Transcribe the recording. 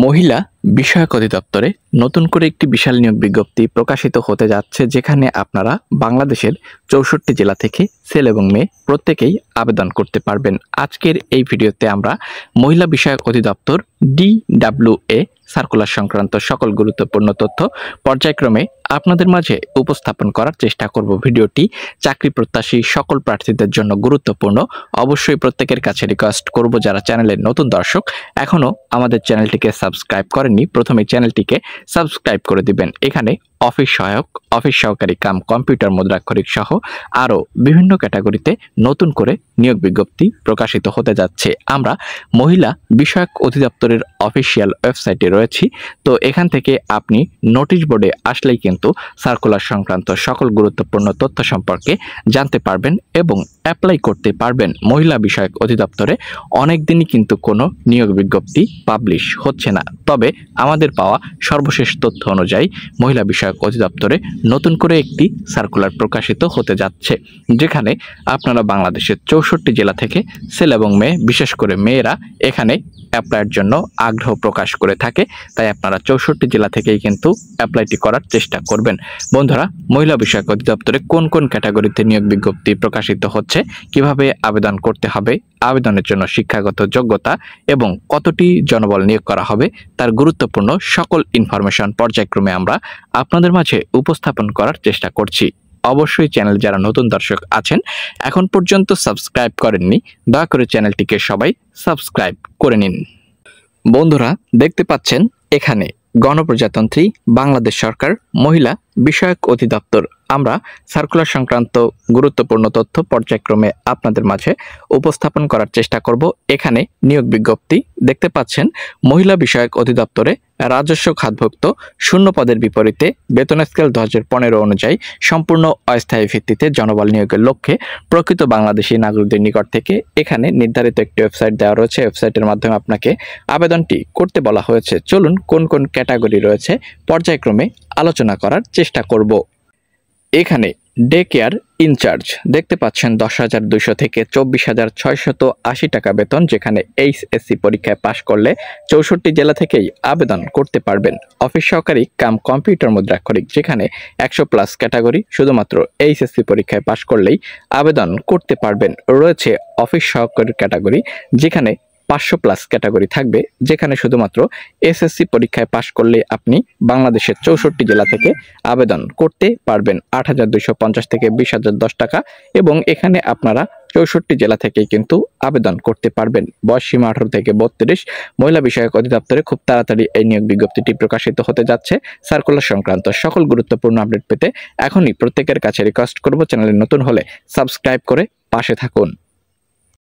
মহিলা বিষয়ক অধিদপ্তরে নতুন করে একটি বিশাল নিয়োগ বিজ্ঞপ্তি প্রকাশিত হতে যাচ্ছে, যেখানে আপনারা বাংলাদেশের ৬৪ জেলা থেকে ছেলে এবং মেয়ে প্রত্যেকেই আবেদন করতে পারবেন। আজকের এই ভিডিওতে আমরা মহিলা বিষয়ক অধিদপ্তর DWA সার্কুলার সংক্রান্ত সকল গুরুত্বপূর্ণ তথ্য পর্যায়ক্রমে আপনাদের মাঝে উপস্থাপন করার চেষ্টা করব। ভিডিওটি চাকরি প্রত্যাশী সকল প্রার্থীদের জন্য গুরুত্বপূর্ণ। অবশ্যই প্রত্যেকের কাছে রিকোয়েস্ট করব, যারা চ্যানেলের নতুন দর্শক এখনও আমাদের চ্যানেলটিকে সাবস্ক্রাইব করেননি, প্রথমে চ্যানেলটিকে সাবস্ক্রাইব করে দিবেন। এখানে অফিস সহায়ক, অফিস সহকারী কাম কম্পিউটার মুদ্রাক্ষরিক সহ আরও বিভিন্ন ক্যাটাগরিতে নতুন করে নিয়োগ বিজ্ঞপ্তি প্রকাশিত হতে যাচ্ছে। আমরা মহিলা বিষয়ক অধিদপ্তরের অফিসিয়াল ওয়েবসাইটে রয়েছি, তো এখান থেকে আপনি নোটিশ বোর্ডে আসলেই কিন্তু সার্কুলার সংক্রান্ত সকল গুরুত্বপূর্ণ তথ্য সম্পর্কে জানতে পারবেন এবং অ্যাপ্লাই করতে পারবেন। মহিলা বিষয়ক অধিদপ্তরে অনেক দিনই কিন্তু কোনো নিয়োগ বিজ্ঞপ্তি পাবলিশ হচ্ছে না, তবে আমাদের পাওয়া সর্বশেষ তথ্য অনুযায়ী মহিলা বিষয়ক অধিদপ্তরে নতুন করে একটি সার্কুলার প্রকাশিত হতে যাচ্ছে, যেখানে আপনারা বাংলাদেশের ৬৪ জেলা থেকে ছেলে এবং মেয়ে, বিশেষ করে মেয়েরা এখানে অ্যাপ্লাইয়ের জন্য আগ্রহ প্রকাশ করে থাকে। তাই আপনারা ৬৪ জেলা থেকেই কিন্তু অ্যাপ্লাইটি করার চেষ্টা করবেন। বন্ধুরা, মহিলা বিষয়ক অধিদপ্তরে কোন কোন ক্যাটাগরিতে নিয়োগ বিজ্ঞপ্তি প্রকাশিত হচ্ছে, কিভাবে আবেদন করতে হবে, আবেদনের জন্য শিক্ষাগত যোগ্যতা এবং কতটি জনবল নিয়োগ করা হবে, তার গুরুত্বপূর্ণ সকল ইনফরমেশন পর্যায়ক্রমে আমরা আপনাদের মাঝে উপস্থাপন করার চেষ্টা করছি। অবশ্যই চ্যানেল যারা নতুন দর্শক আছেন এখন পর্যন্ত সাবস্ক্রাইব করেননি, দয়া করে চ্যানেলটিকে সবাই সাবস্ক্রাইব করে নিন। বন্ধুরা, দেখতে পাচ্ছেন এখানে গণপ্রজাতন্ত্রী বাংলাদেশ সরকার মহিলা বিষয়ক অধিদপ্তর। আমরা সার্কুলার সংক্রান্ত গুরুত্বপূর্ণ তথ্য পর্যায়ক্রমে আপনাদের মাঝে উপস্থাপন করার চেষ্টা করব। এখানে নিয়োগ বিজ্ঞপ্তি দেখতে পাচ্ছেন, মহিলা বিষয়ক অধিদপ্তরে রাজস্ব খাতভুক্ত শূন্য পদের বিপরীতে বেতন স্কেল 2015 অনুযায়ী সম্পূর্ণ অস্থায়ী ভিত্তিতে জনবল নিয়োগের লক্ষ্যে প্রকৃত বাংলাদেশি নাগরিকদের নিকট থেকে এখানে নির্ধারিত একটি ওয়েবসাইট দেওয়া রয়েছে। ওয়েবসাইটের মাধ্যমে আপনাকে আবেদনটি করতে বলা হয়েছে। চলুন কোন কোন ক্যাটাগরি রয়েছে পর্যায়ক্রমে আলোচনা করার চেষ্টা করব। এখানে ডে কেয়ার ইনচার্জ দেখতে পাচ্ছেন 10,200 থেকে 24,680 টাকা বেতন, যেখানে এইচএসসি পরীক্ষায় পাশ করলে ৬৪ জেলা থেকেই আবেদন করতে পারবেন। অফিস সহকারী কাম কম্পিউটার মুদ্রাক্ষরিক, যেখানে 100+ ক্যাটাগরি, শুধুমাত্র এইচএসসি পরীক্ষায় পাশ করলেই আবেদন করতে পারবেন। রয়েছে অফিস সহকারী ক্যাটাগরি, যেখানে 500+ ক্যাটাগরি থাকবে, যেখানে শুধুমাত্র এসএসসি পরীক্ষায় পাশ করলে আপনি বাংলাদেশের ৬৪ জেলা থেকে আবেদন করতে পারবেন। 8,250 থেকে 20,010 টাকা, এবং এখানে আপনারা ৬৪ জেলা থেকেই কিন্তু আবেদন করতে পারবেন। বয়স সীমা 18 থেকে 32। মহিলা বিষয়ক অধিদপ্তরে খুব তাড়াতাড়ি এই নিয়োগ বিজ্ঞপ্তিটি প্রকাশিত হতে যাচ্ছে। সার্কুলার সংক্রান্ত সকল গুরুত্বপূর্ণ আপডেট পেতে এখনই প্রত্যেকের কাছে রিকোয়েস্ট করব, চ্যানেলে নতুন হলে সাবস্ক্রাইব করে পাশে থাকুন।